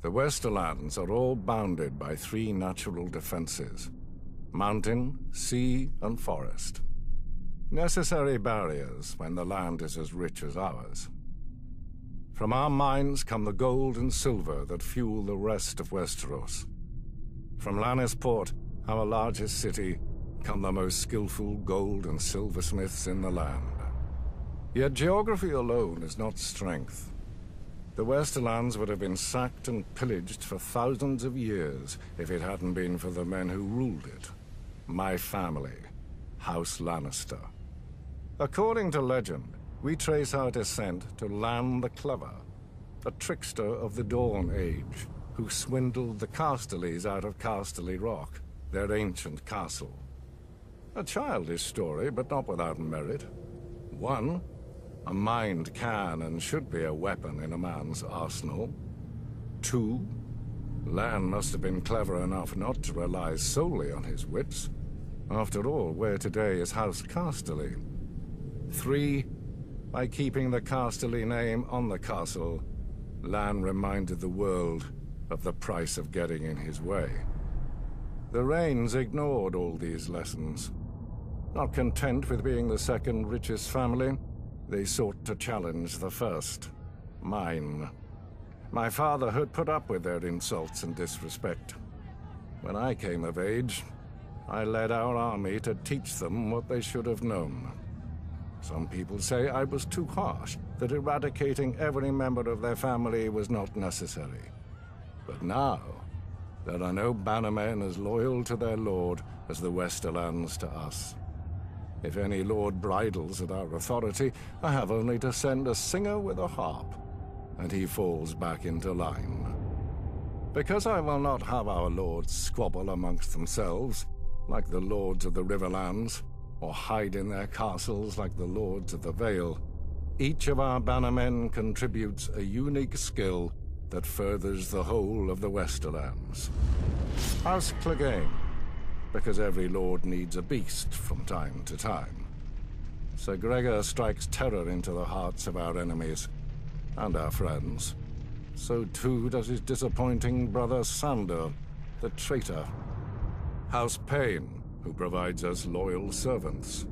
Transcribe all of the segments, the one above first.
The Westerlands are all bounded by 3 natural defenses: mountain, sea, and forest. Necessary barriers when the land is as rich as ours. From our mines come the gold and silver that fuel the rest of Westeros. From Lannisport, our largest city, come the most skillful gold and silversmiths in the land. Yet geography alone is not strength. The Westerlands would have been sacked and pillaged for thousands of years if it hadn't been for the men who ruled it. My family, House Lannister. According to legend, we trace our descent to Lan the Clever, a trickster of the Dawn Age, who swindled the Casterlys out of Casterly Rock, their ancient castle. A childish story, but not without merit. 1. A mind can and should be a weapon in a man's arsenal. 2. Lan must have been clever enough not to rely solely on his wits. After all, where today is House Casterly. 3. By keeping the Casterly name on the castle, Lan reminded the world of the price of getting in his way. The Rains ignored all these lessons. Not content with being the second richest family, they sought to challenge the first, mine. My father had put up with their insults and disrespect. When I came of age, I led our army to teach them what they should have known. Some people say I was too harsh, that eradicating every member of their family was not necessary. But now, there are no bannermen as loyal to their lord as the Westerlands to us. If any lord bridles at our authority, I have only to send a singer with a harp, and he falls back into line. Because I will not have our lords squabble amongst themselves, like the lords of the Riverlands, or hide in their castles like the lords of the Vale, each of our bannermen contributes a unique skill that furthers the whole of the Westerlands. House Clegane, because every lord needs a beast from time to time. Sir Gregor strikes terror into the hearts of our enemies and our friends. So too does his disappointing brother Sandor, the traitor. House Payne, who provides us loyal servants.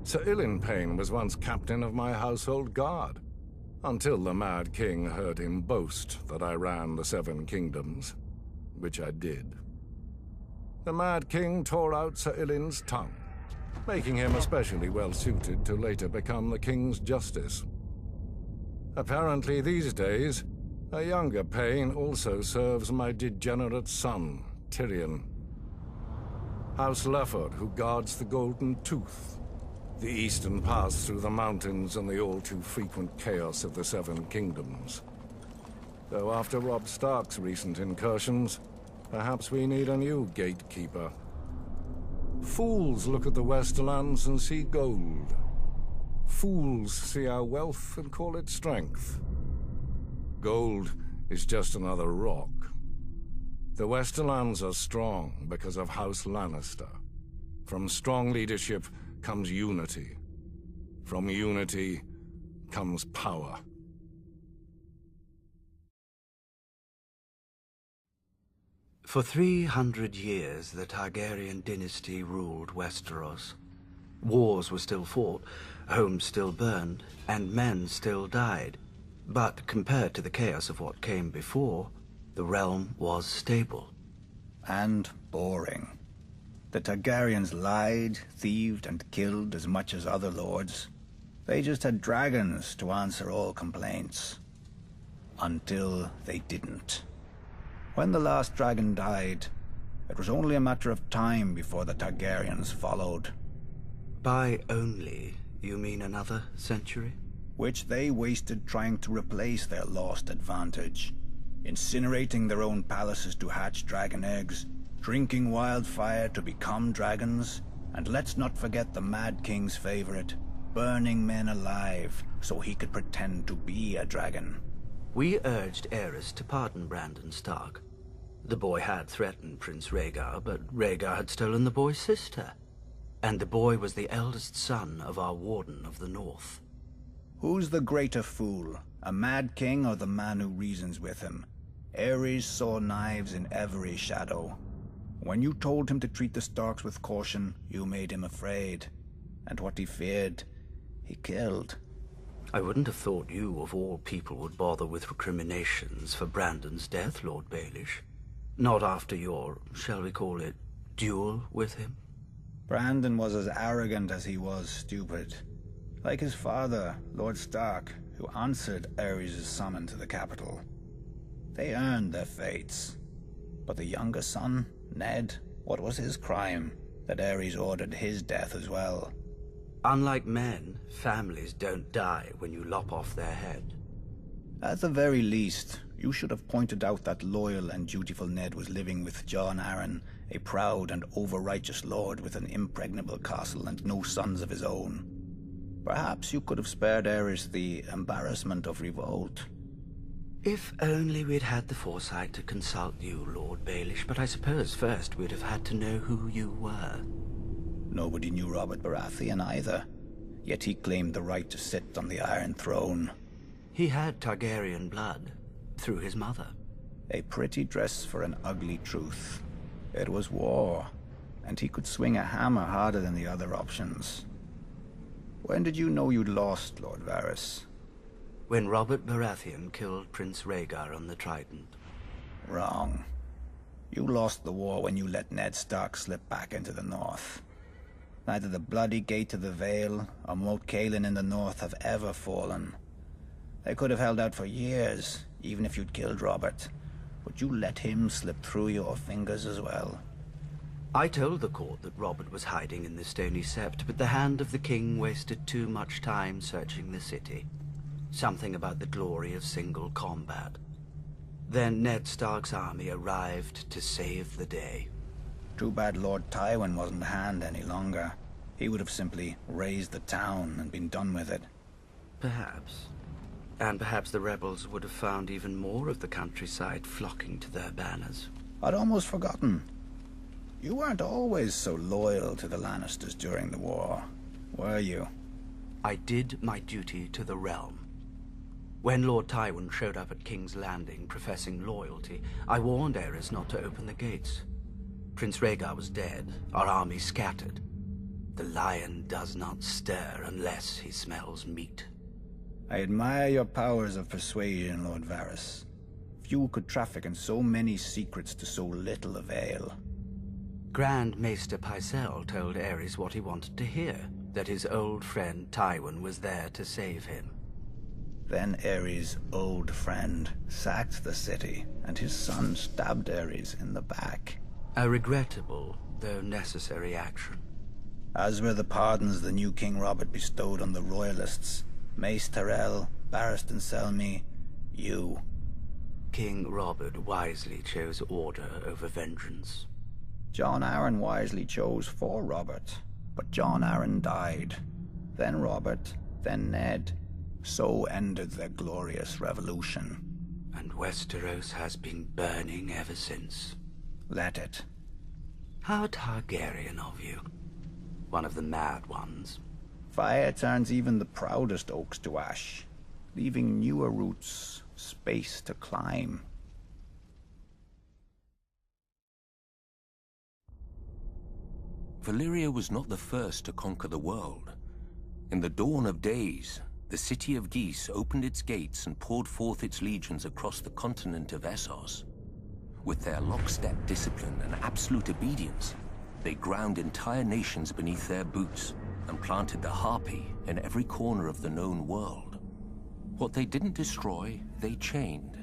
Sir Ilyn Payne was once captain of my household guard, until the Mad King heard him boast that I ran the 7 kingdoms, which I did. The Mad King tore out Sir Ilyn's tongue, making him especially well-suited to later become the King's Justice. Apparently these days, a younger Payne also serves my degenerate son, Tyrion. House Lefford, who guards the Golden Tooth, the eastern pass through the mountains and the all-too-frequent chaos of the 7 kingdoms. Though after Robb Stark's recent incursions, perhaps we need a new gatekeeper. Fools look at the Westerlands and see gold. Fools see our wealth and call it strength. Gold is just another rock. The Westerlands are strong because of House Lannister. From strong leadership comes unity. From unity comes power. For 300 years, the Targaryen dynasty ruled Westeros. Wars were still fought, homes still burned, and men still died. But compared to the chaos of what came before, the realm was stable. And boring. The Targaryens lied, thieved, and killed as much as other lords. They just had dragons to answer all complaints. Until they didn't. When the last dragon died, it was only a matter of time before the Targaryens followed. By only, you mean another century? Which they wasted trying to replace their lost advantage. Incinerating their own palaces to hatch dragon eggs, drinking wildfire to become dragons, and let's not forget the Mad King's favorite, burning men alive so he could pretend to be a dragon. We urged Aerys to pardon Brandon Stark. The boy had threatened Prince Rhaegar, but Rhaegar had stolen the boy's sister. And the boy was the eldest son of our Warden of the North. Who's the greater fool, a Mad King or the man who reasons with him? Aerys saw knives in every shadow. When you told him to treat the Starks with caution, you made him afraid. And what he feared, he killed. I wouldn't have thought you, of all people, would bother with recriminations for Brandon's death, Lord Baelish. Not after your, shall we call it, duel with him? Brandon was as arrogant as he was stupid. Like his father, Lord Stark, who answered Aerys' summon to the capital. They earned their fates. But the younger son, Ned, what was his crime that Aerys ordered his death as well? Unlike men, families don't die when you lop off their head. At the very least, you should have pointed out that loyal and dutiful Ned was living with Jon Arryn, a proud and over-righteous lord with an impregnable castle and no sons of his own. Perhaps you could have spared Aerys the embarrassment of revolt. If only we'd had the foresight to consult you, Lord Baelish, but I suppose first we'd have had to know who you were. Nobody knew Robert Baratheon either, yet he claimed the right to sit on the Iron Throne. He had Targaryen blood, through his mother. A pretty dress for an ugly truth. It was war, and he could swing a hammer harder than the other options. When did you know you'd lost, Lord Varys? When Robert Baratheon killed Prince Rhaegar on the Trident. Wrong. You lost the war when you let Ned Stark slip back into the north. Neither the bloody Gate of the Vale or Moat Cailin in the north have ever fallen. They could have held out for years, even if you'd killed Robert. But you let him slip through your fingers as well. I told the court that Robert was hiding in the Stony Sept, but the hand of the king wasted too much time searching the city. Something about the glory of single combat. Then Ned Stark's army arrived to save the day. Too bad Lord Tywin wasn't a hand any longer. He would have simply razed the town and been done with it. Perhaps. And perhaps the rebels would have found even more of the countryside flocking to their banners. I'd almost forgotten. You weren't always so loyal to the Lannisters during the war, were you? I did my duty to the realm. When Lord Tywin showed up at King's Landing professing loyalty, I warned Aerys not to open the gates. Prince Rhaegar was dead, our army scattered. The lion does not stir unless he smells meat. I admire your powers of persuasion, Lord Varys. Few could traffic in so many secrets to so little avail. Grand Maester Pycelle told Aerys what he wanted to hear, that his old friend Tywin was there to save him. Then Aerys' old friend sacked the city, and his son stabbed Aerys in the back. A regrettable, though necessary action. As were the pardons the new King Robert bestowed on the Royalists. Mace Tyrell, Barristan Selmy, you. King Robert wisely chose order over vengeance. Jon Arryn wisely chose for Robert, but Jon Arryn died. Then Robert, then Ned. So ended their glorious revolution. And Westeros has been burning ever since. Let it. How Targaryen of you. One of the mad ones. Fire turns even the proudest oaks to ash, leaving newer roots space to climb. Valyria was not the first to conquer the world. In the dawn of days, the city of Geese opened its gates and poured forth its legions across the continent of Essos. With their lockstep discipline and absolute obedience, they ground entire nations beneath their boots and planted the harpy in every corner of the known world. What they didn't destroy, they chained.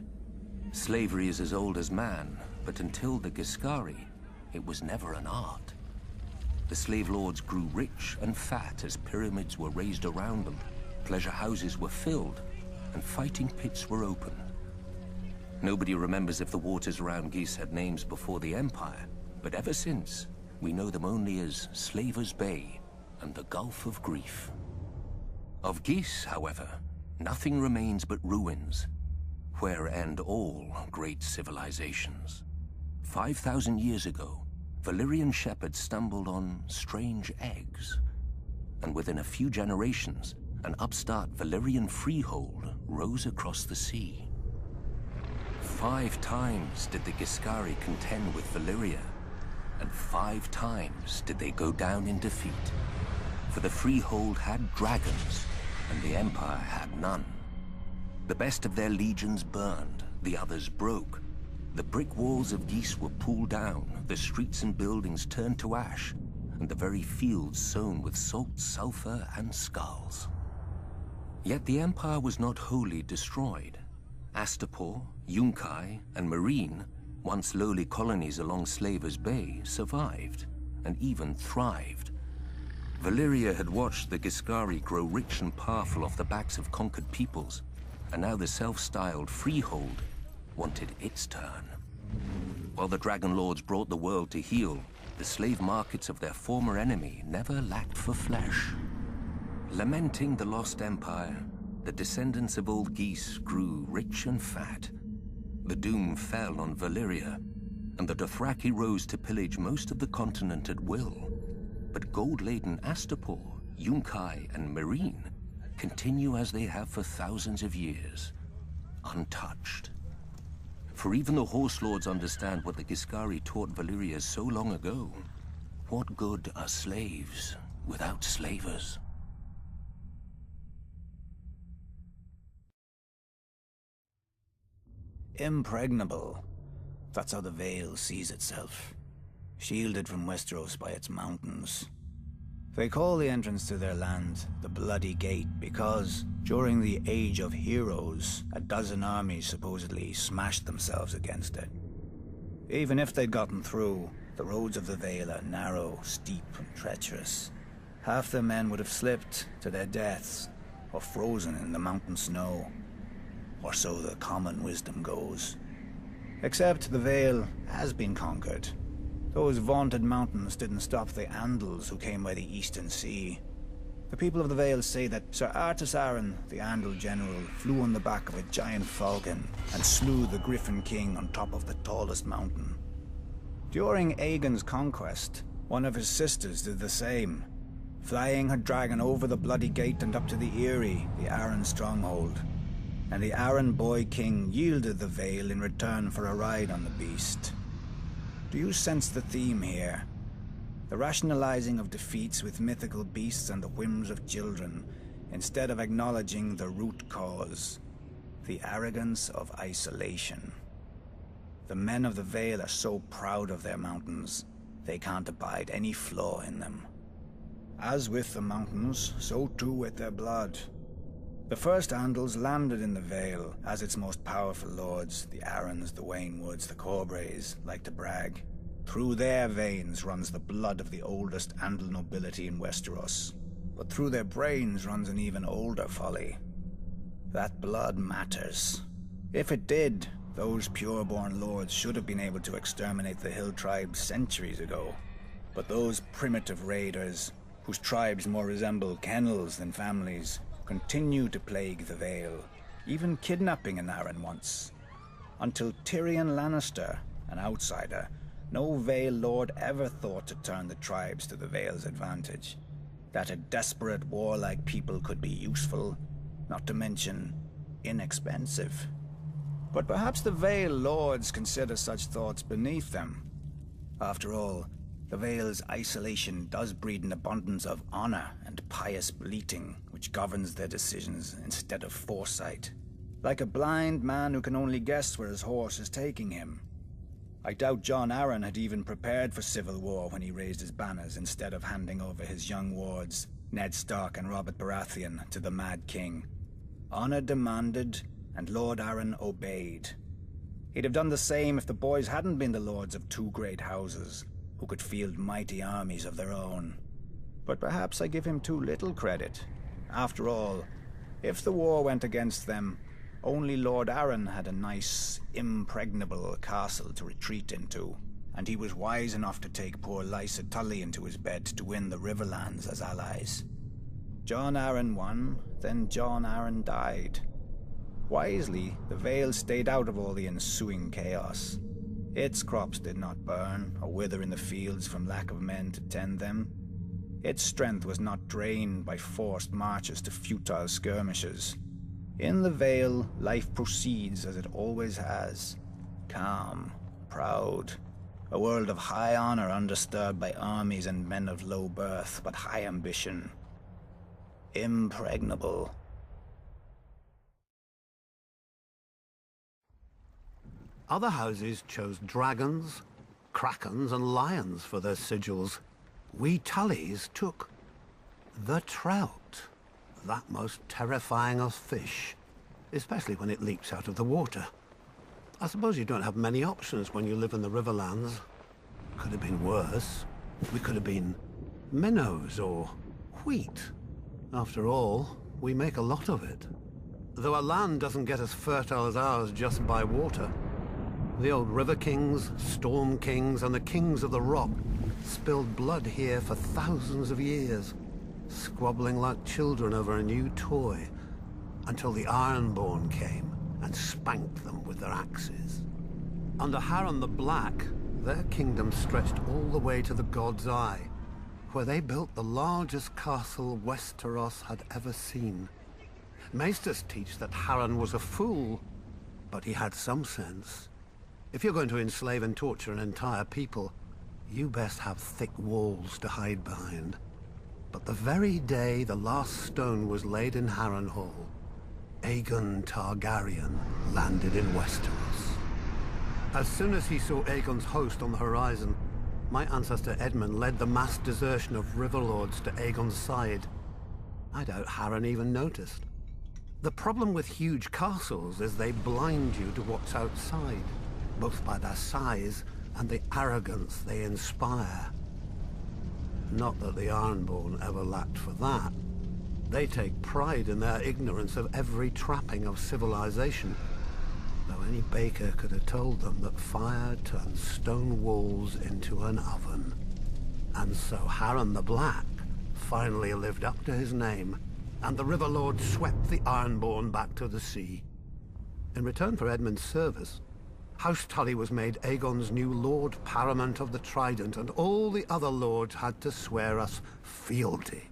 Slavery is as old as man, but until the Giscari, it was never an art. The slave lords grew rich and fat as pyramids were raised around them, pleasure houses were filled, and fighting pits were opened. Nobody remembers if the waters around Geese had names before the Empire, but ever since, we know them only as Slaver's Bay and the Gulf of Grief. Of Geese, however, nothing remains but ruins, where end all great civilizations. 5,000 years ago, Valyrian shepherds stumbled on strange eggs, and within a few generations, an upstart Valyrian freehold rose across the sea. 5 times did the Giscari contend with Valyria, and 5 times did they go down in defeat. For the Freehold had dragons, and the Empire had none. The best of their legions burned, the others broke. The brick walls of Ghis were pulled down, the streets and buildings turned to ash, and the very fields sown with salt, sulfur, and skulls. Yet the Empire was not wholly destroyed. Astapor, Yunkai, and Meereen, once lowly colonies along Slaver's Bay, survived, and even thrived. Valyria had watched the Giscari grow rich and powerful off the backs of conquered peoples, and now the self-styled Freehold wanted its turn. While the Dragon Lords brought the world to heel, the slave markets of their former enemy never lacked for flesh. Lamenting the lost empire, the descendants of old Ghis grew rich and fat. The doom fell on Valyria, and the Dothraki rose to pillage most of the continent at will. But gold-laden Astapor, Yunkai, and Meereen continue as they have for thousands of years, untouched. For even the Horse Lords understand what the Giscari taught Valyria so long ago. What good are slaves without slavers? Impregnable. That's how the Vale sees itself. Shielded from Westeros by its mountains. They call the entrance to their land the Bloody Gate because, during the Age of Heroes, a dozen armies supposedly smashed themselves against it. Even if they'd gotten through, the roads of the Vale are narrow, steep, and treacherous. Half their men would have slipped to their deaths, or frozen in the mountain snow. Or so the common wisdom goes. Except the Vale has been conquered. Those vaunted mountains didn't stop the Andals who came by the Eastern Sea. The people of the Vale say that Sir Artus Arryn, the Andal general, flew on the back of a giant falcon and slew the Griffin King on top of the tallest mountain. During Aegon's conquest, one of his sisters did the same, flying her dragon over the Bloody Gate and up to the Eyrie, the Arryn stronghold. And the Arryn boy king yielded the Vale in return for a ride on the beast. Do you sense the theme here? The rationalizing of defeats with mythical beasts and the whims of children, instead of acknowledging the root cause, the arrogance of isolation. The men of the Vale are so proud of their mountains, they can't abide any flaw in them. As with the mountains, so too with their blood. The first Andals landed in the Vale as its most powerful lords, the Arryns, the Waynwoods, the Corbrays, like to brag. Through their veins runs the blood of the oldest Andal nobility in Westeros, but through their brains runs an even older folly. That blood matters. If it did, those pure-born lords should have been able to exterminate the hill tribes centuries ago. But those primitive raiders, whose tribes more resemble kennels than families, continue to plague the Vale, even kidnapping an Arryn once. Until Tyrion Lannister, an outsider, no Vale lord ever thought to turn the tribes to the Vale's advantage. That a desperate, warlike people could be useful, not to mention inexpensive. But perhaps the Vale lords consider such thoughts beneath them. After all, the Vale's isolation does breed an abundance of honor and pious bleating, which governs their decisions instead of foresight. Like a blind man who can only guess where his horse is taking him. I doubt Jon Arryn had even prepared for civil war when he raised his banners instead of handing over his young wards, Ned Stark and Robert Baratheon, to the Mad King. Honor demanded, and Lord Arryn obeyed. He'd have done the same if the boys hadn't been the lords of two great houses, who could field mighty armies of their own. But perhaps I give him too little credit. After all, if the war went against them, only Lord Arryn had a nice, impregnable castle to retreat into, and he was wise enough to take poor Lysa Tully into his bed to win the Riverlands as allies. Jon Arryn won, then Jon Arryn died. Wisely, the Vale stayed out of all the ensuing chaos. Its crops did not burn or wither in the fields from lack of men to tend them. Its strength was not drained by forced marches to futile skirmishes. In the Vale, life proceeds as it always has, Calm, proud. A world of high honor undisturbed by armies and men of low birth, but high ambition. Impregnable. Other houses chose dragons, krakens, and lions for their sigils. We Tullys took the trout, that most terrifying of fish, especially when it leaps out of the water. I suppose you don't have many options when you live in the Riverlands. Could have been worse. We could have been minnows or wheat. After all, we make a lot of it. Though our land doesn't get as fertile as ours just by water. The old River Kings, Storm Kings, and the Kings of the Rock spilled blood here for thousands of years, squabbling like children over a new toy, until the Ironborn came and spanked them with their axes. Under Harren the Black, their kingdom stretched all the way to the God's Eye, where they built the largest castle Westeros had ever seen. Maesters teach that Harren was a fool, but he had some sense. If you're going to enslave and torture an entire people, you best have thick walls to hide behind. But the very day the last stone was laid in Harrenhal, Aegon Targaryen landed in Westeros. As soon as he saw Aegon's host on the horizon, my ancestor Edmund led the mass desertion of Riverlords to Aegon's side. I doubt Harren even noticed. The problem with huge castles is they blind you to what's outside, both by their size and the arrogance they inspire. Not that the Ironborn ever lacked for that. They take pride in their ignorance of every trapping of civilization, though any baker could have told them that fire turns stone walls into an oven. And so Harren the Black finally lived up to his name, and the Riverlord swept the Ironborn back to the sea. In return for Edmund's service, House Tully was made Aegon's new Lord Paramount of the Trident, and all the other lords had to swear us fealty.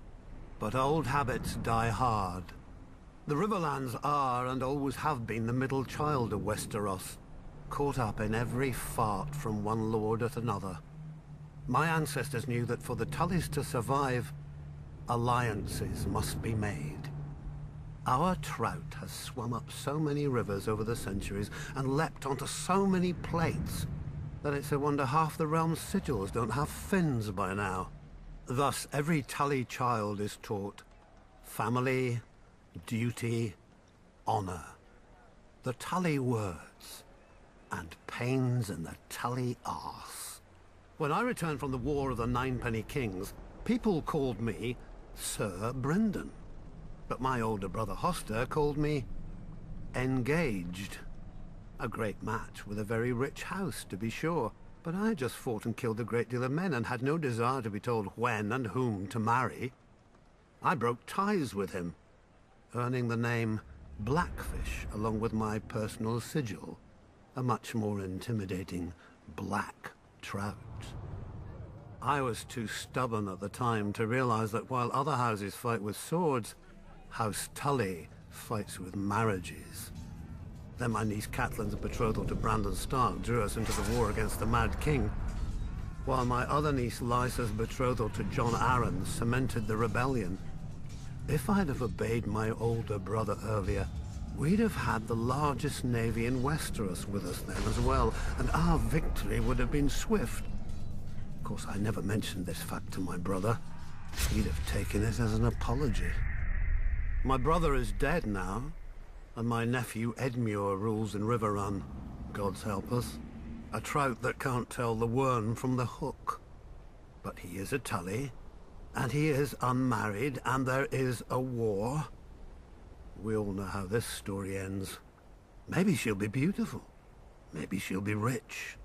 But old habits die hard. The Riverlands are, and always have been, the middle child of Westeros, caught up in every fart from one lord at another. My ancestors knew that for the Tullys to survive, alliances must be made. Our trout has swum up so many rivers over the centuries and leapt onto so many plates that it's a wonder half the realm's sigils don't have fins by now. Thus, every Tully child is taught family, duty, honor. The Tully words, and pains in the Tully arse. When I returned from the War of the Ninepenny Kings, people called me Sir Brendan. But my older brother Hoster called me Engaged. A great match with a very rich house, to be sure. But I just fought and killed a great deal of men and had no desire to be told when and whom to marry. I broke ties with him, earning the name Blackfish along with my personal sigil, a much more intimidating black trout. I was too stubborn at the time to realize that while other houses fight with swords, House Tully fights with marriages. Then my niece Catelyn's betrothal to Brandon Stark drew us into the war against the Mad King, while my other niece Lysa's betrothal to Jon Arryn cemented the rebellion. If I'd have obeyed my older brother earlier, we'd have had the largest navy in Westeros with us then as well, and our victory would have been swift. Of course, I never mentioned this fact to my brother. He'd have taken it as an apology. My brother is dead now, and my nephew Edmure rules in Riverrun, God's help us. A trout that can't tell the worm from the hook. But he is a Tully, and he is unmarried, and there is a war. We all know how this story ends. Maybe she'll be beautiful. Maybe she'll be rich.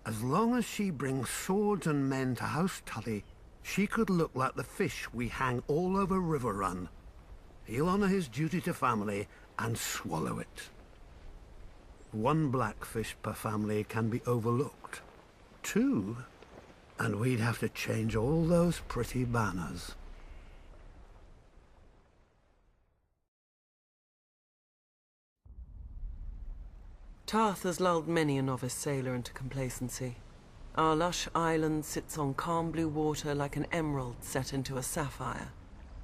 As long as she brings swords and men to House Tully, she could look like the fish we hang all over Riverrun. He'll honor his duty to family and swallow it. One blackfish per family can be overlooked. Two, and we'd have to change all those pretty banners. Tarth has lulled many a novice sailor into complacency. Our lush island sits on calm blue water like an emerald set into a sapphire.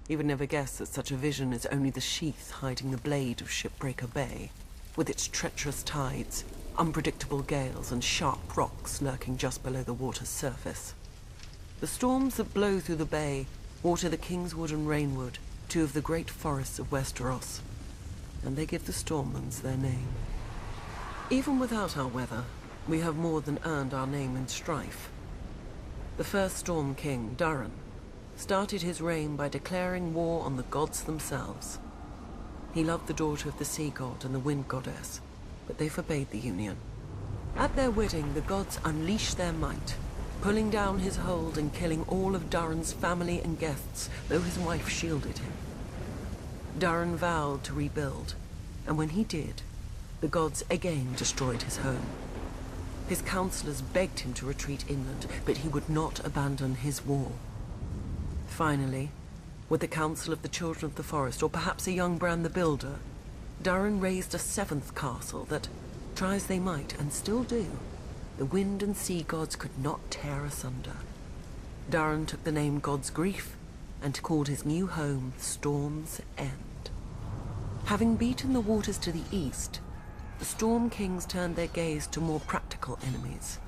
You would never guess that such a vision is only the sheath hiding the blade of Shipbreaker Bay, with its treacherous tides, unpredictable gales, and sharp rocks lurking just below the water's surface. The storms that blow through the bay water the Kingswood and Rainwood, two of the great forests of Westeros, and they give the Stormlands their name. Even without our weather, we have more than earned our name in strife. The first Storm King, Durin, started his reign by declaring war on the gods themselves. He loved the daughter of the sea god and the wind goddess, but they forbade the union. At their wedding, the gods unleashed their might, pulling down his hold and killing all of Durin's family and guests, though his wife shielded him. Durin vowed to rebuild, and when he did, the gods again destroyed his home. His counselors begged him to retreat inland, but he would not abandon his war. Finally, with the council of the Children of the Forest, or perhaps a young Bran the Builder, Durin raised a seventh castle that, try as they might, and still do, the wind and sea gods could not tear asunder. Durin took the name God's Grief and called his new home Storm's End. Having beaten the waters to the east, the Storm Kings turned their gaze to more practical enemies,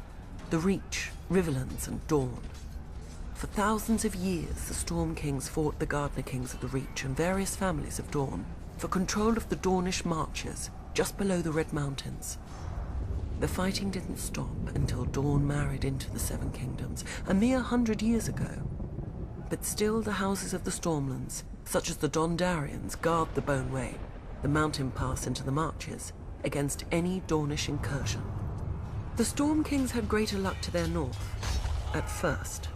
the Reach, Riverlands, and Dawn. For thousands of years, the Storm Kings fought the Gardener Kings of the Reach and various families of Dawn for control of the Dornish marches just below the Red Mountains. The fighting didn't stop until Dawn married into the Seven Kingdoms, a mere 100 years ago. But still the houses of the Stormlands, such as the Dondarrions, guard the Boneway, the mountain pass into the marches, against any Dornish incursion. The Storm Kings had greater luck to their north, at first.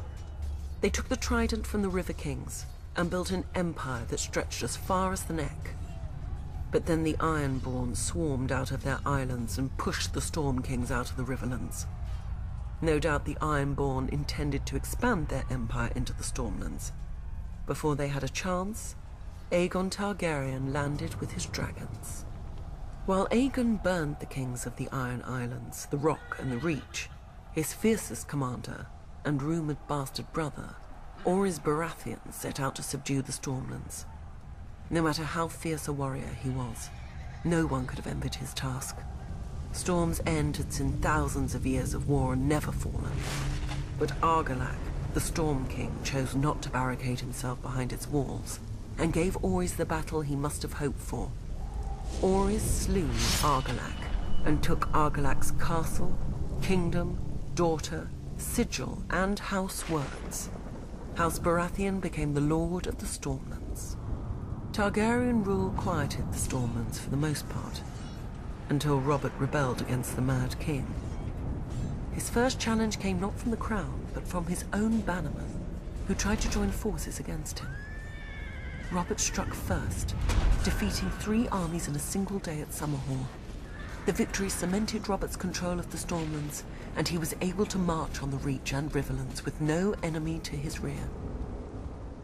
They took the trident from the River Kings and built an empire that stretched as far as the neck. But then the Ironborn swarmed out of their islands and pushed the Storm Kings out of the Riverlands. No doubt the Ironborn intended to expand their empire into the Stormlands. Before they had a chance, Aegon Targaryen landed with his dragons. While Aegon burned the kings of the Iron Islands, the Rock and the Reach, his fiercest commander and rumoured bastard brother, Orys Baratheon, set out to subdue the Stormlands. No matter how fierce a warrior he was, no one could have envied his task. Storm's End had seen thousands of years of war and never fallen. But Argilac, the Storm King, chose not to barricade himself behind its walls, and gave Orys the battle he must have hoped for. Orys slew Argilac, and took Argilac's castle, kingdom, daughter, sigil, and house words. House Baratheon became the Lord of the Stormlands. Targaryen rule quieted the Stormlands for the most part, until Robert rebelled against the Mad King. His first challenge came not from the crown, but from his own bannermen, who tried to join forces against him. Robert struck first, defeating 3 armies in a single day at Summerhall. The victory cemented Robert's control of the Stormlands, and he was able to march on the Reach and Riverlands with no enemy to his rear.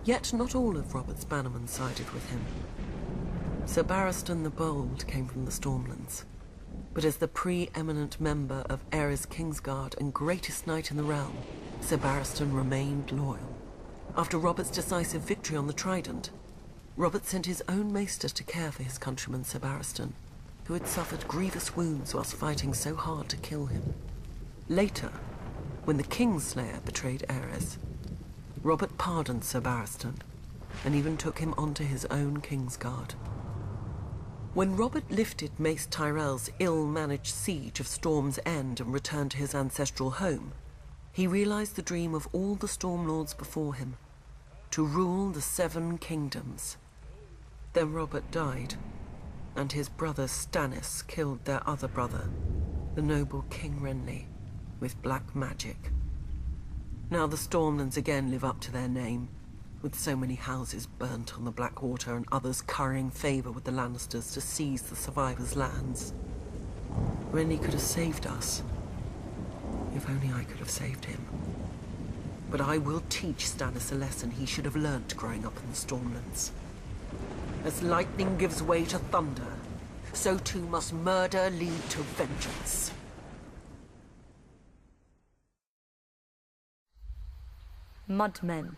Yet not all of Robert's bannermen sided with him. Sir Barristan the Bold came from the Stormlands, but as the pre-eminent member of Aerys Kingsguard and greatest knight in the realm, Sir Barristan remained loyal. After Robert's decisive victory on the Trident, Robert sent his own maester to care for his countryman Sir Barristan, who had suffered grievous wounds whilst fighting so hard to kill him. Later, when the Kingslayer betrayed Aerys, Robert pardoned Sir Barristan, and even took him onto his own Kingsguard. When Robert lifted Mace Tyrell's ill-managed siege of Storm's End and returned to his ancestral home, he realized the dream of all the Stormlords before him, to rule the 7 kingdoms. Then Robert died, and his brother Stannis killed their other brother, the noble King Renly, with black magic. Now the Stormlands again live up to their name, with so many houses burnt on the Blackwater and others currying favour with the Lannisters to seize the survivors' lands. Renly could have saved us. If only I could have saved him. But I will teach Stannis a lesson he should have learnt growing up in the Stormlands. As lightning gives way to thunder, so too must murder lead to vengeance. Mudmen.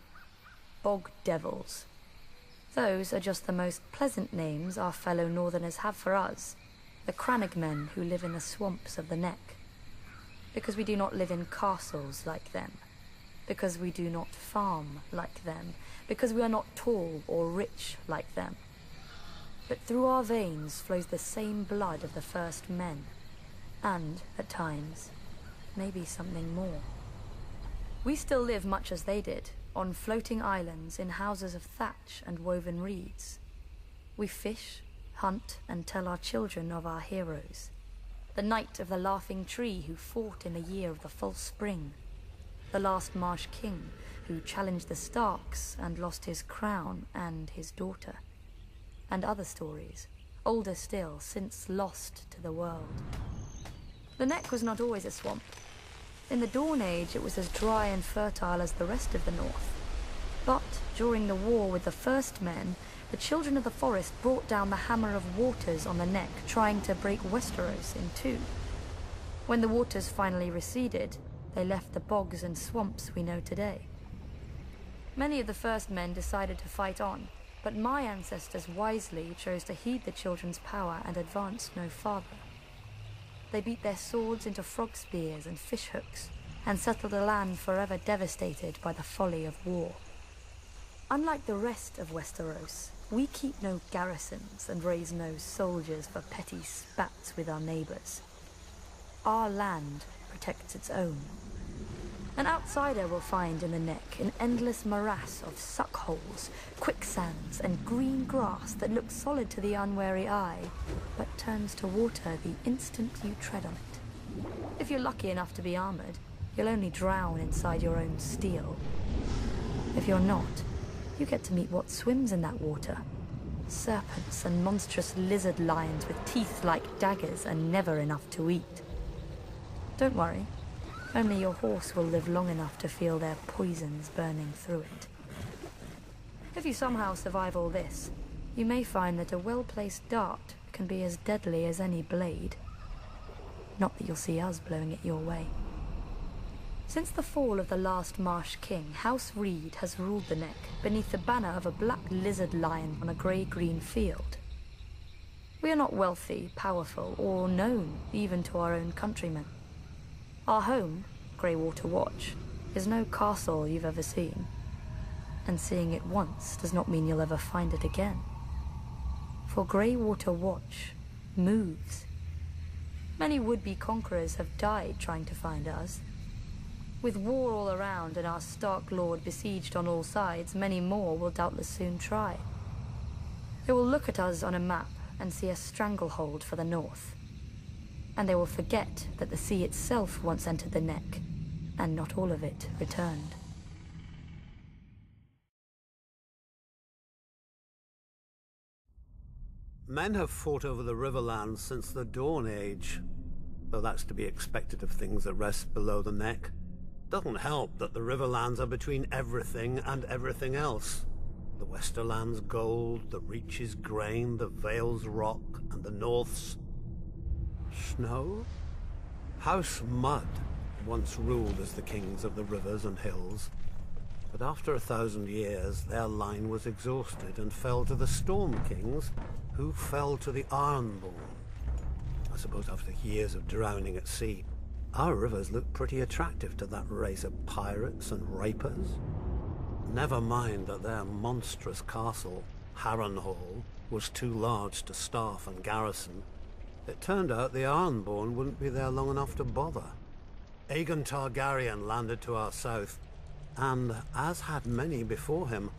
Bog devils. Those are just the most pleasant names our fellow Northerners have for us, the Crannogmen who live in the swamps of the Neck. Because we do not live in castles like them. Because we do not farm like them. Because we are not tall or rich like them. But through our veins flows the same blood of the first men. And, at times, maybe something more. We still live much as they did, on floating islands in houses of thatch and woven reeds. We fish, hunt, and tell our children of our heroes. The knight of the laughing tree who fought in the year of the false spring. The last Marsh king who challenged the Starks and lost his crown and his daughter. And other stories, older still, since lost to the world. The Neck was not always a swamp. In the Dawn Age, it was as dry and fertile as the rest of the North. But during the war with the First Men, the children of the forest brought down the hammer of waters on the Neck, trying to break Westeros in two. When the waters finally receded, they left the bogs and swamps we know today. Many of the First Men decided to fight on, but my ancestors wisely chose to heed the children's power and advance no farther. They beat their swords into frog spears and fish hooks, and settled a land forever devastated by the folly of war. Unlike the rest of Westeros, we keep no garrisons and raise no soldiers for petty spats with our neighbors. Our land protects its own. An outsider will find in the Neck an endless morass of suckholes, quicksands, and green grass that looks solid to the unwary eye, but turns to water the instant you tread on it. If you're lucky enough to be armored, you'll only drown inside your own steel. If you're not, you get to meet what swims in that water. Serpents and monstrous lizard lions with teeth like daggers and never enough to eat. Don't worry. Only your horse will live long enough to feel their poisons burning through it. If you somehow survive all this, you may find that a well-placed dart can be as deadly as any blade. Not that you'll see us blowing it your way. Since the fall of the last Marsh king, House Reed has ruled the Neck beneath the banner of a black lizard lion on a grey-green field. We are not wealthy, powerful, or known even to our own countrymen. Our home, Greywater Watch, is no castle you've ever seen. And seeing it once does not mean you'll ever find it again. For Greywater Watch moves. Many would-be conquerors have died trying to find us. With war all around and our Stark Lord besieged on all sides, many more will doubtless soon try. They will look at us on a map and see a stranglehold for the north. And they will forget that the sea itself once entered the Neck, and not all of it returned. Men have fought over the Riverlands since the Dawn Age, though that's to be expected of things that rest below the Neck. Doesn't help that the Riverlands are between everything and everything else. The Westerland's gold, the Reach's grain, the Vale's rock, and the North's snow? House Mud once ruled as the kings of the rivers and hills, but after 1,000 years their line was exhausted and fell to the Storm Kings, who fell to the Ironborn. I suppose after years of drowning at sea, our rivers look pretty attractive to that race of pirates and rapers. Never mind that their monstrous castle, Harrenhal, was too large to staff and garrison. It turned out the Ironborn wouldn't be there long enough to bother. Aegon Targaryen landed to our south, and, as had many before him,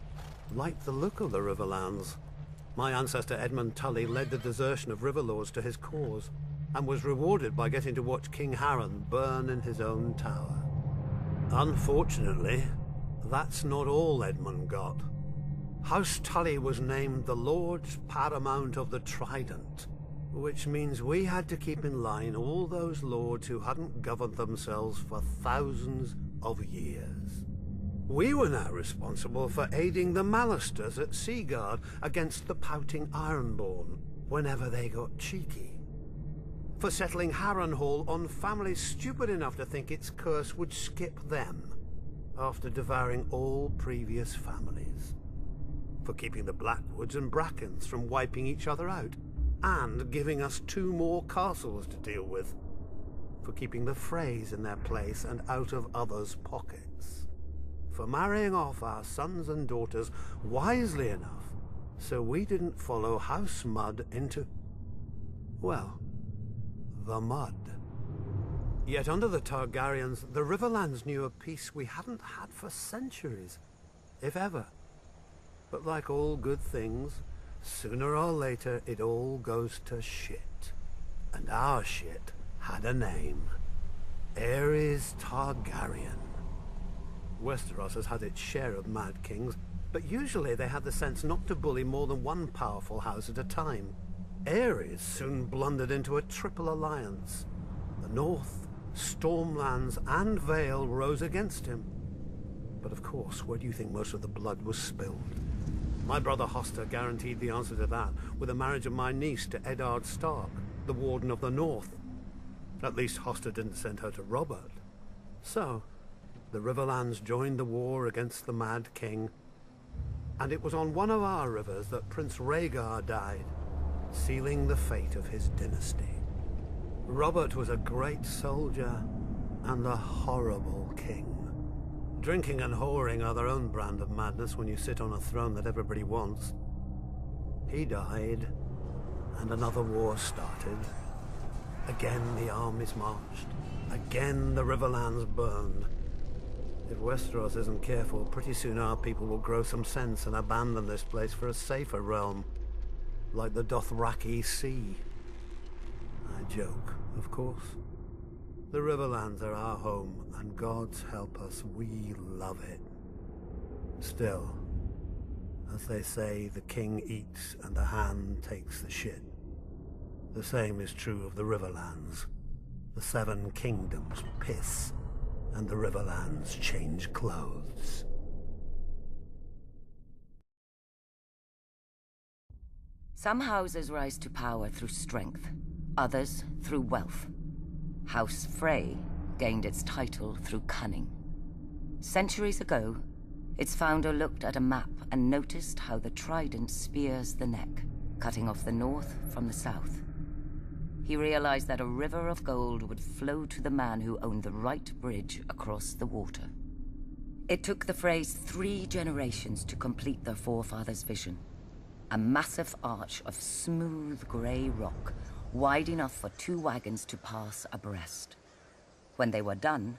liked the look of the Riverlands. My ancestor Edmund Tully led the desertion of Riverlords to his cause, and was rewarded by getting to watch King Harren burn in his own tower. Unfortunately, that's not all Edmund got. House Tully was named the Lord Paramount of the Trident, which means we had to keep in line all those lords who hadn't governed themselves for thousands of years. We were now responsible for aiding the Lannisters at Seaguard against the pouting Ironborn, whenever they got cheeky. For settling Harrenhal on families stupid enough to think its curse would skip them after devouring all previous families. For keeping the Blackwoods and Brackens from wiping each other out, and giving us 2 more castles to deal with. For keeping the Freys in their place and out of others' pockets. For marrying off our sons and daughters wisely enough so we didn't follow House Mud into, well, the mud. Yet under the Targaryens, the Riverlands knew a peace we hadn't had for centuries, if ever. But like all good things, sooner or later it all goes to shit. And our shit had a name. Aerys Targaryen. Westeros has had its share of Mad Kings, but usually they had the sense not to bully more than one powerful house at a time. Aerys soon blundered into a triple alliance. The North, Stormlands, and Vale rose against him. But of course, where do you think most of the blood was spilled? My brother Hoster guaranteed the answer to that with the marriage of my niece to Eddard Stark, the Warden of the North. At least Hoster didn't send her to Robert. So, the Riverlands joined the war against the Mad King, and it was on one of our rivers that Prince Rhaegar died, sealing the fate of his dynasty. Robert was a great soldier and a horrible king. Drinking and whoring are their own brand of madness when you sit on a throne that everybody wants. He died, and another war started. Again the armies marched. Again the Riverlands burned. If Westeros isn't careful, pretty soon our people will grow some sense and abandon this place for a safer realm, like the Dothraki Sea. I joke, of course. The Riverlands are our home, and God's help us, we love it. Still, as they say, the king eats and the hand takes the shit. The same is true of the Riverlands. The 7 kingdoms piss, and the Riverlands change clothes. Some houses rise to power through strength, others through wealth. House Frey gained its title through cunning. Centuries ago, its founder looked at a map and noticed how the trident spears the neck, cutting off the north from the south. He realized that a river of gold would flow to the man who owned the right bridge across the water. It took the Freys 3 generations to complete their forefathers' vision. A massive arch of smooth grey rock, wide enough for 2 wagons to pass abreast. When they were done,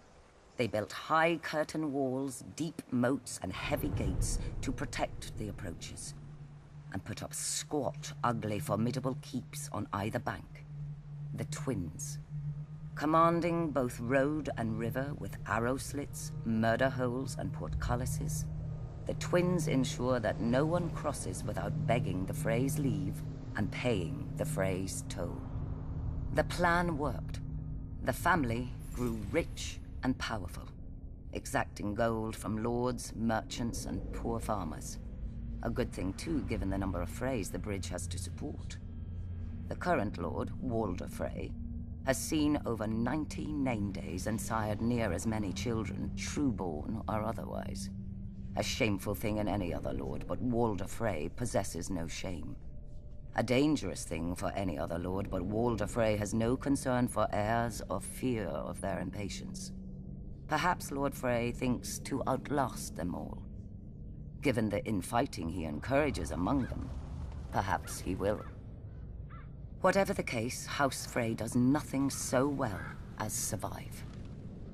they built high curtain walls, deep moats, and heavy gates to protect the approaches, and put up squat, ugly, formidable keeps on either bank. The Twins, commanding both road and river with arrow slits, murder holes, and portcullises. The Twins ensure that no one crosses without begging the Freys' leave and paying the Freys' toll. The plan worked. The family grew rich and powerful, exacting gold from lords, merchants, and poor farmers. A good thing too, given the number of Freys the bridge has to support. The current lord, Walder Frey, has seen over 90 name days and sired near as many children, true-born or otherwise. A shameful thing in any other lord, but Walder Frey possesses no shame. A dangerous thing for any other lord, but Walder Frey has no concern for heirs or fear of their impatience. Perhaps Lord Frey thinks to outlast them all. Given the infighting he encourages among them, perhaps he will. Whatever the case, House Frey does nothing so well as survive.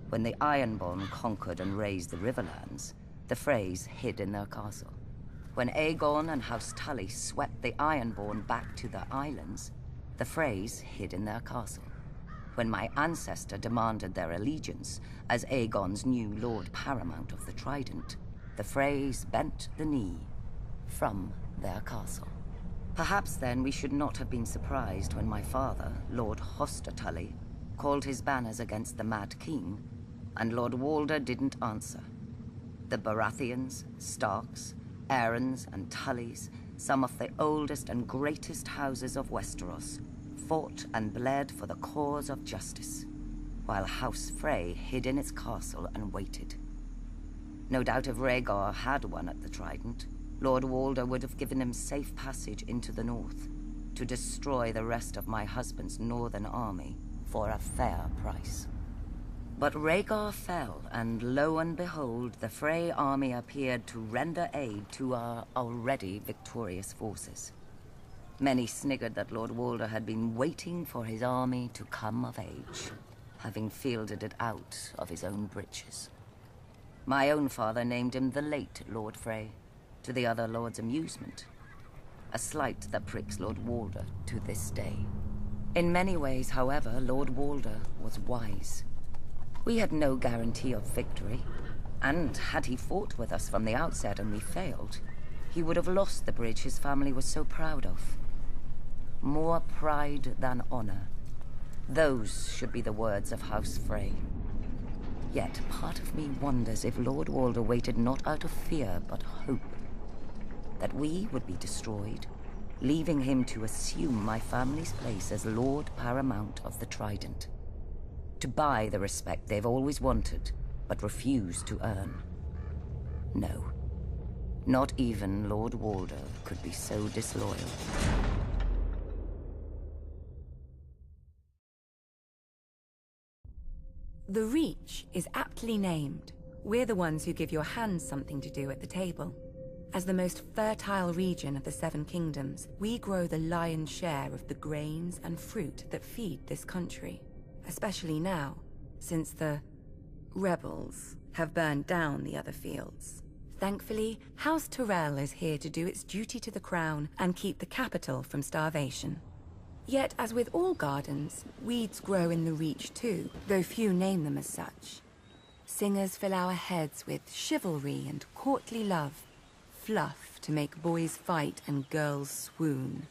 When the Ironborn conquered and razed the Riverlands, the Freys hid in their castle. When Aegon and House Tully swept the Ironborn back to their islands, the Freys hid in their castle. When my ancestor demanded their allegiance as Aegon's new Lord Paramount of the Trident, the Freys bent the knee from their castle. Perhaps then we should not have been surprised when my father, Lord Hoster Tully, called his banners against the Mad King, and Lord Walder didn't answer. The Baratheons, Starks, Aarons, and Tullys some of the oldest and greatest houses of Westeros fought and bled for the cause of justice, while House Frey hid in its castle and waited. No doubt if Rhaegar had won at the Trident, Lord Walder would have given him safe passage into the north, to destroy the rest of my husband's northern army for a fair price. But Rhaegar fell, and lo and behold, the Frey army appeared to render aid to our already victorious forces. Many sniggered that Lord Walder had been waiting for his army to come of age, having fielded it out of his own breeches. My own father named him the late Lord Frey, to the other lords' amusement. A slight that pricks Lord Walder to this day. In many ways, however, Lord Walder was wise. We had no guarantee of victory, and had he fought with us from the outset and we failed, he would have lost the bridge his family was so proud of. More pride than honor. Those should be the words of House Frey. Yet part of me wonders if Lord Walder waited not out of fear but hope. That we would be destroyed, leaving him to assume my family's place as Lord Paramount of the Trident. To buy the respect they've always wanted, but refused to earn. No. Not even Lord Walder could be so disloyal. The Reach is aptly named. We're the ones who give your hands something to do at the table. As the most fertile region of the Seven Kingdoms, we grow the lion's share of the grains and fruit that feed this country. Especially now, since the rebels have burned down the other fields. Thankfully, House Tyrell is here to do its duty to the crown and keep the capital from starvation. Yet, as with all gardens, weeds grow in the Reach too, though few name them as such. Singers fill our heads with chivalry and courtly love, fluff to make boys fight and girls swoon.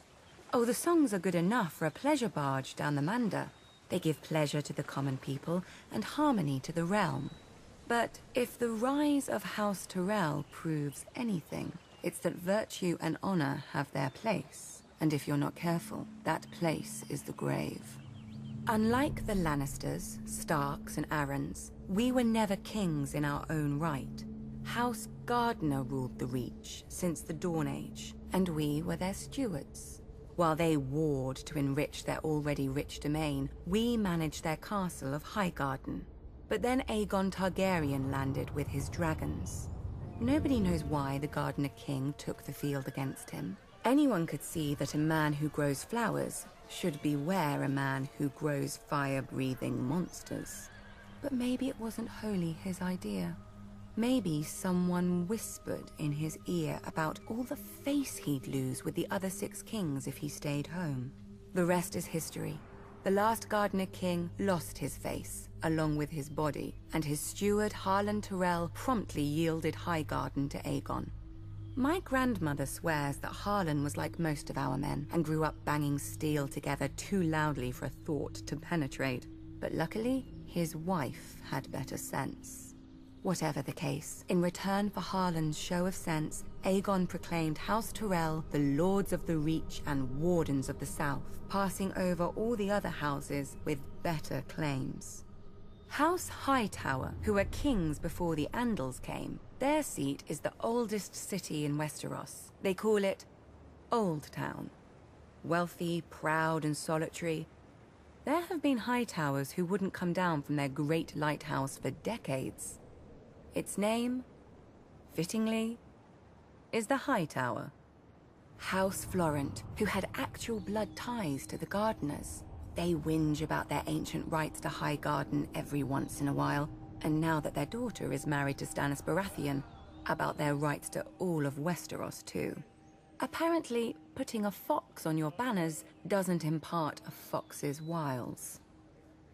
Oh, the songs are good enough for a pleasure barge down the Manda. They give pleasure to the common people and harmony to the realm. But if the rise of House Tyrell proves anything, it's that virtue and honor have their place. And if you're not careful, that place is the grave. Unlike the Lannisters, Starks, and Arryns, we were never kings in our own right. House Gardner ruled the Reach since the Dawn Age, and we were their stewards. While they warred to enrich their already rich domain, we managed their castle of Highgarden. But then Aegon Targaryen landed with his dragons. Nobody knows why the Gardener King took the field against him. Anyone could see that a man who grows flowers should beware a man who grows fire-breathing monsters. But maybe it wasn't wholly his idea. Maybe someone whispered in his ear about all the face he'd lose with the other 6 kings if he stayed home. The rest is history. The last Gardener King lost his face, along with his body, and his steward Harlan Tyrell promptly yielded Highgarden to Aegon. My grandmother swears that Harlan was like most of our men, and grew up banging steel together too loudly for a thought to penetrate. But luckily, his wife had better sense. Whatever the case, in return for Harlan's show of sense, Aegon proclaimed House Tyrell the Lords of the Reach and Wardens of the South, passing over all the other houses with better claims. House Hightower, who were kings before the Andals came, their seat is the oldest city in Westeros. They call it Old Town. Wealthy, proud, and solitary, there have been Hightowers who wouldn't come down from their great lighthouse for decades. Its name, fittingly, is the Hightower. House Florent, who had actual blood ties to the Gardeners. They whinge about their ancient rights to Highgarden every once in a while, and now that their daughter is married to Stannis Baratheon, about their rights to all of Westeros too. Apparently, putting a fox on your banners doesn't impart a fox's wiles.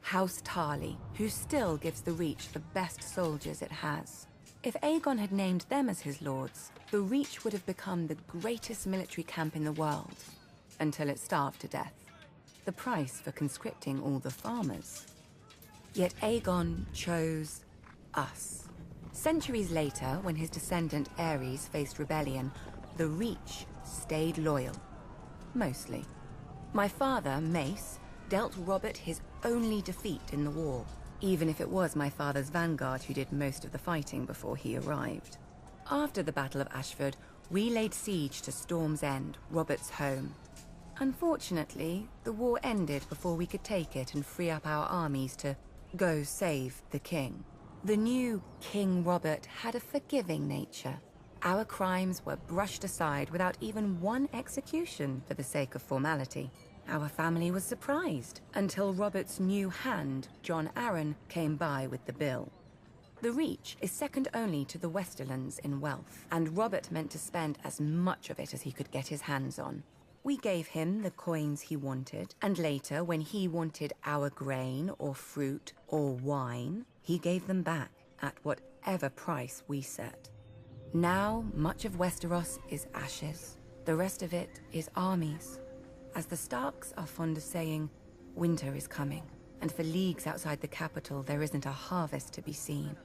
House Tarly, who still gives the Reach the best soldiers it has. If Aegon had named them as his lords, the Reach would have become the greatest military camp in the world, until it starved to death. The price for conscripting all the farmers. Yet Aegon chose us. Centuries later, when his descendant Aerys faced rebellion, the Reach stayed loyal. Mostly. My father, Mace, dealt Robert his only defeat in the war, even if it was my father's vanguard who did most of the fighting before he arrived. After the Battle of Ashford, we laid siege to Storm's End, Robert's home. Unfortunately, the war ended before we could take it and free up our armies to go save the king. The new King Robert had a forgiving nature. Our crimes were brushed aside without even one execution for the sake of formality. Our family was surprised until Robert's new hand, John Arryn, came by with the bill. The Reach is second only to the Westerlands in wealth, and Robert meant to spend as much of it as he could get his hands on. We gave him the coins he wanted, and later, when he wanted our grain or fruit or wine, he gave them back at whatever price we set. Now, much of Westeros is ashes. The rest of it is armies. As the Starks are fond of saying, winter is coming, and for leagues outside the capital there isn't a harvest to be seen.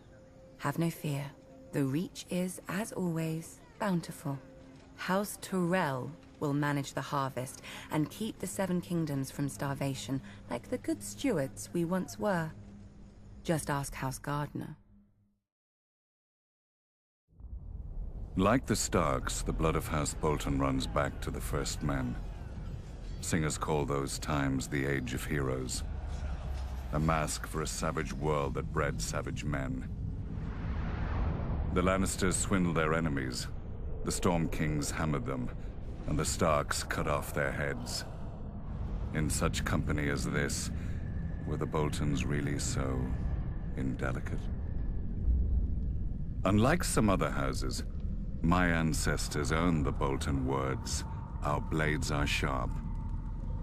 Have no fear. The Reach is, as always, bountiful. House Tyrell will manage the harvest and keep the Seven Kingdoms from starvation, like the good stewards we once were. Just ask House Gardner. Like the Starks, the blood of House Bolton runs back to the first men. Singers call those times the Age of Heroes. A mask for a savage world that bred savage men. The Lannisters swindled their enemies. The Storm Kings hammered them, and the Starks cut off their heads. In such company as this, were the Boltons really so indelicate? Unlike some other houses, my ancestors owned the Bolton words, "Our blades are sharp."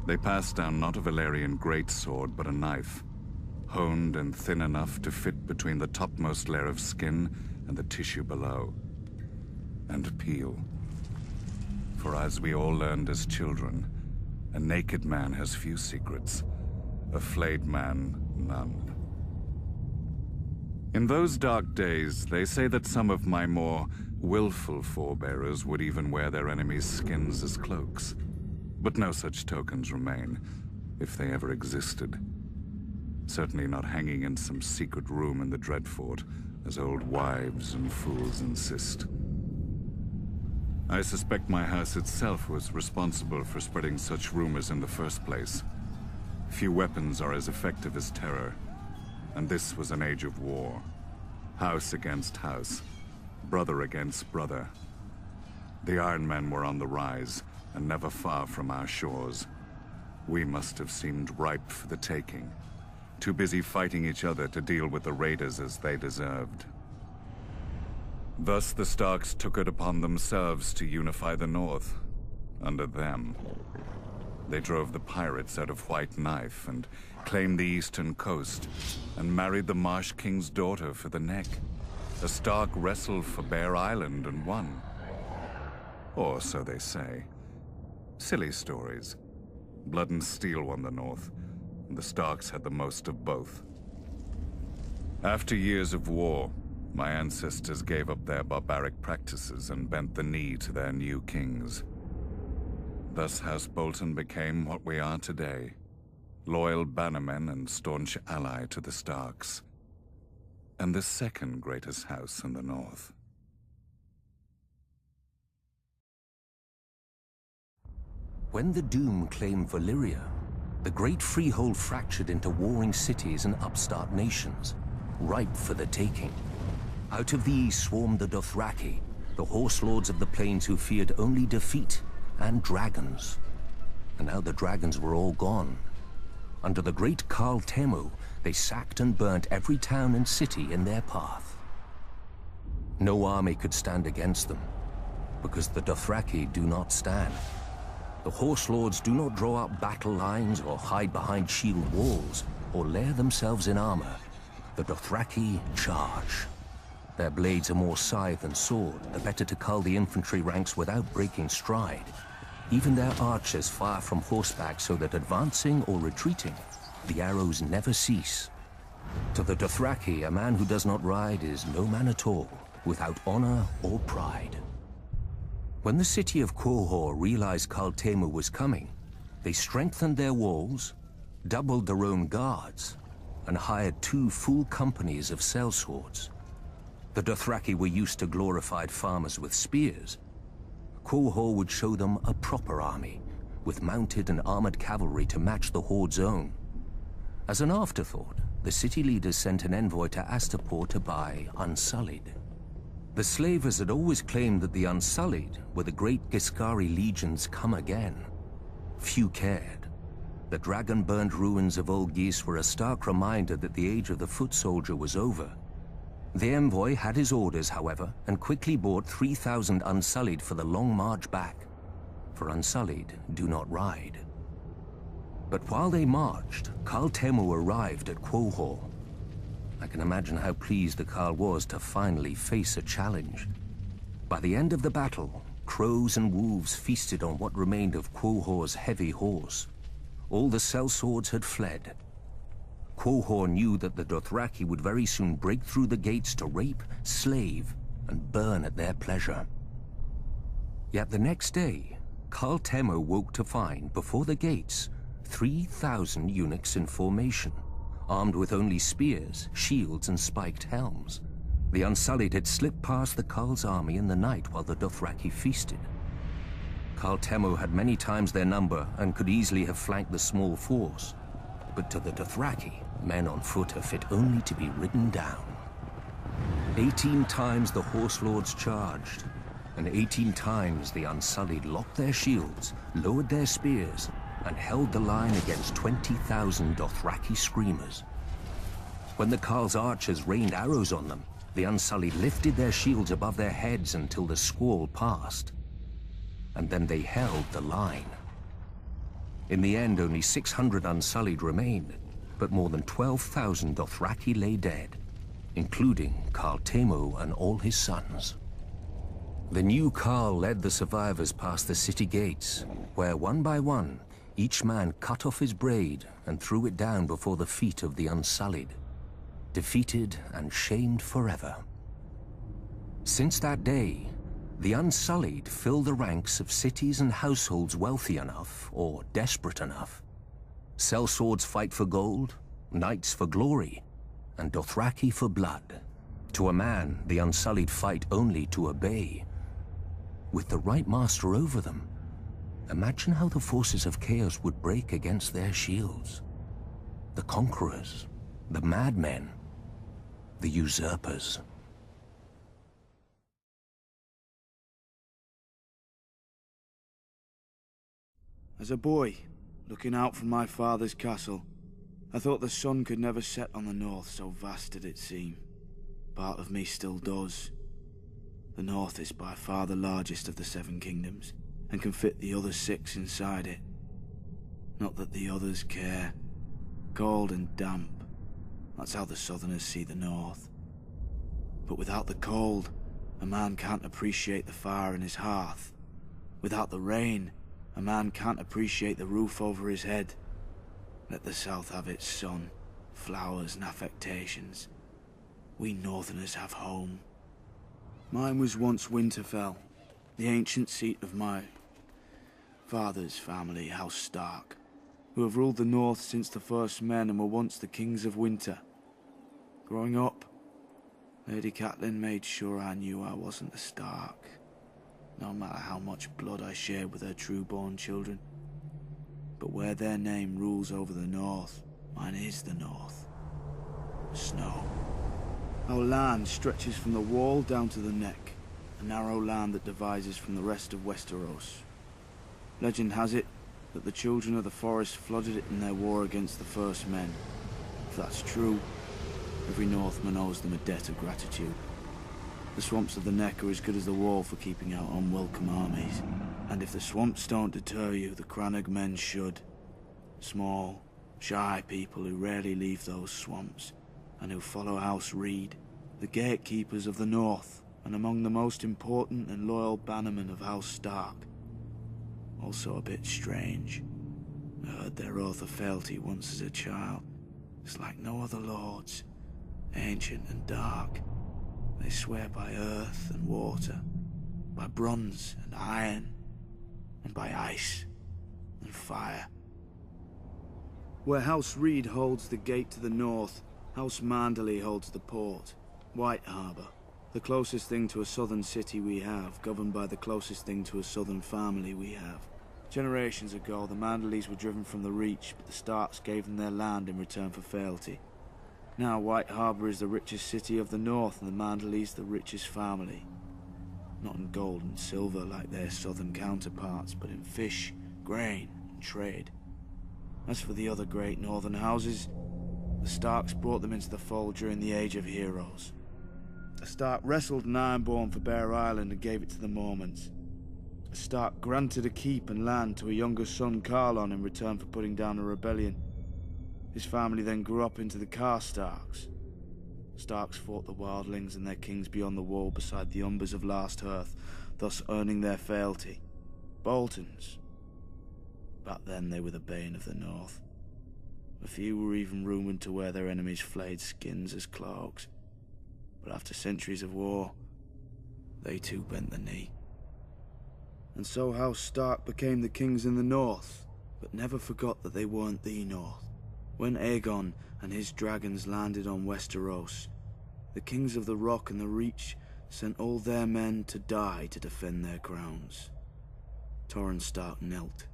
They passed down not a Valyrian greatsword, but a knife, honed and thin enough to fit between the topmost layer of skin and the tissue below, and peel. For as we all learned as children, a naked man has few secrets, a flayed man none. In those dark days, they say that some of my more willful forebearers would even wear their enemies' skins as cloaks. But no such tokens remain, if they ever existed. Certainly not hanging in some secret room in the Dreadfort, as old wives and fools insist. I suspect my house itself was responsible for spreading such rumors in the first place. Few weapons are as effective as terror, and this was an age of war. House against house, brother against brother. The Iron Men were on the rise, and never far from our shores. We must have seemed ripe for the taking, too busy fighting each other to deal with the raiders as they deserved. Thus the Starks took it upon themselves to unify the North, under them. They drove the pirates out of White Knife and claimed the eastern coast, and married the Marsh King's daughter for the neck. A Stark wrestled for Bear Island and won. Or so they say. Silly stories. Blood and Steel won the North, and the Starks had the most of both. After years of war, my ancestors gave up their barbaric practices and bent the knee to their new kings. Thus House Bolton became what we are today, loyal bannermen and staunch ally to the Starks, and the second greatest house in the North. When the Doom claimed Valyria, the great freehold fractured into warring cities and upstart nations, ripe for the taking. Out of these swarmed the Dothraki, the horse lords of the plains who feared only defeat and dragons. And now the dragons were all gone. Under the great Khal Temu, they sacked and burnt every town and city in their path. No army could stand against them, because the Dothraki do not stand. The horse lords do not draw up battle lines or hide behind shield walls or lair themselves in armor. The Dothraki charge. Their blades are more scythe than sword, the better to cull the infantry ranks without breaking stride. Even their archers fire from horseback so that advancing or retreating, the arrows never cease. To the Dothraki, a man who does not ride is no man at all, without honor or pride. When the city of Quahor realized Khal Temu was coming, they strengthened their walls, doubled their own guards, and hired 2 full companies of sellswords. The Dothraki were used to glorified farmers with spears. Quahor would show them a proper army, with mounted and armored cavalry to match the Horde's own. As an afterthought, the city leaders sent an envoy to Astapor to buy Unsullied. The slavers had always claimed that the Unsullied were the great Giscari legions come again. Few cared. The dragon-burned ruins of Old Gis were a stark reminder that the age of the foot soldier was over. The envoy had his orders, however, and quickly bought 3,000 Unsullied for the long march back. For Unsullied do not ride. But while they marched, Khal Temu arrived at Quahor. I can imagine how pleased the Khal was to finally face a challenge. By the end of the battle, crows and wolves feasted on what remained of Quahor's heavy horse. All the sellswords had fled. Quahor knew that the Dothraki would very soon break through the gates to rape, slave, and burn at their pleasure. Yet the next day, Khal Temu woke to find, before the gates, 3,000 eunuchs in formation, armed with only spears, shields, and spiked helms. The Unsullied had slipped past the Khal's army in the night while the Dothraki feasted. Khal Temu had many times their number and could easily have flanked the small force. But to the Dothraki, men on foot are fit only to be ridden down. 18 times the horse lords charged, and 18 times the Unsullied locked their shields, lowered their spears, and held the line against 20,000 Dothraki screamers. When the Khal's archers rained arrows on them, the Unsullied lifted their shields above their heads until the squall passed. And then they held the line. In the end, only 600 Unsullied remained, but more than 12,000 Dothraki lay dead, including Khal Temu and all his sons. The new Khal led the survivors past the city gates, where one by one, each man cut off his braid and threw it down before the feet of the Unsullied, defeated and shamed forever. Since that day, the Unsullied fill the ranks of cities and households wealthy enough, or desperate enough. Sellswords fight for gold, knights for glory, and Dothraki for blood. To a man, the Unsullied fight only to obey. With the right master over them, imagine how the forces of chaos would break against their shields. The conquerors, the madmen, the usurpers. As a boy, looking out from my father's castle, I thought the sun could never set on the north, so vast did it seem. Part of me still does. The north is by far the largest of the 7 kingdoms, and can fit the other 6 inside it. Not that the others care. Cold and damp, that's how the southerners see the north. But without the cold, a man can't appreciate the fire in his hearth. Without the rain, a man can't appreciate the roof over his head. Let the south have its sun, flowers and affectations. We northerners have home. Mine was once Winterfell, the ancient seat of my father's family, House Stark, who have ruled the north since the first men and were once the kings of winter. Growing up, Lady Catelyn made sure I knew I wasn't a Stark, no matter how much blood I shared with her true-born children. But where their name rules over the north, mine is the north. Snow. Our land stretches from the wall down to the neck, a narrow land that divides us from the rest of Westeros. Legend has it that the children of the forest flooded it in their war against the first men. If that's true, every Northman owes them a debt of gratitude. The swamps of the neck are as good as the wall for keeping out unwelcome armies. And if the swamps don't deter you, the Crannog men should. Small, shy people who rarely leave those swamps, and who follow House Reed, the gatekeepers of the north, and among the most important and loyal bannermen of House Stark. Also a bit strange. I heard their oath of fealty once as a child. It's like no other lords, ancient and dark. They swear by earth and water, by bronze and iron, and by ice and fire. Where House Reed holds the gate to the north, House Manderley holds the port, White Harbour, the closest thing to a southern city we have, governed by the closest thing to a southern family we have. Generations ago, the Manderleys were driven from the Reach, but the Starks gave them their land in return for fealty. Now White Harbour is the richest city of the north, and the Manderleys the richest family. Not in gold and silver like their southern counterparts, but in fish, grain, and trade. As for the other great northern houses, the Starks brought them into the fold during the Age of Heroes. A Stark wrestled an Ironborn for Bear Island and gave it to the Mormonts. A Stark granted a keep and land to a younger son, Carlon, in return for putting down a rebellion. His family then grew up into the Karstarks. Starks fought the Wildlings and their kings beyond the wall beside the Umbers of Last Hearth, thus earning their fealty. Boltons. Back then they were the bane of the North. A few were even rumoured to wear their enemies' flayed skins as cloaks. But after centuries of war, they too bent the knee. And so House Stark became the kings in the North, but never forgot that they weren't the North. When Aegon and his dragons landed on Westeros, the kings of the Rock and the Reach sent all their men to die to defend their crowns. Torrhen Stark knelt,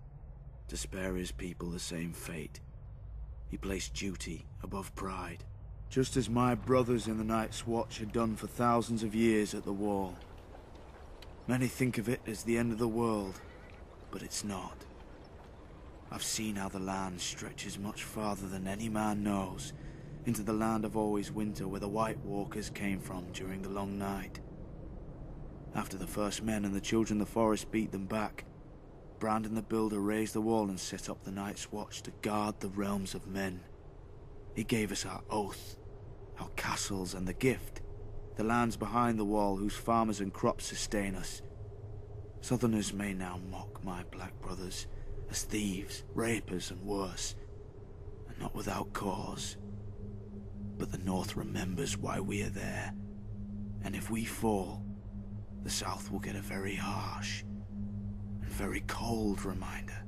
to spare his people the same fate. He placed duty above pride, just as my brothers in the Night's Watch had done for thousands of years at the Wall. Many think of it as the end of the world, but it's not. I've seen how the land stretches much farther than any man knows, into the land of always winter where the White Walkers came from during the long night. After the first men and the children of the forest beat them back, Brandon the Builder raised the wall and set up the Night's Watch to guard the realms of men. He gave us our oath, our castles and the gift, the lands behind the wall whose farmers and crops sustain us. Southerners may now mock my black brothers as thieves, rapers and worse, and not without cause. But the North remembers why we are there, and if we fall, the South will get a very harsh and very cold reminder.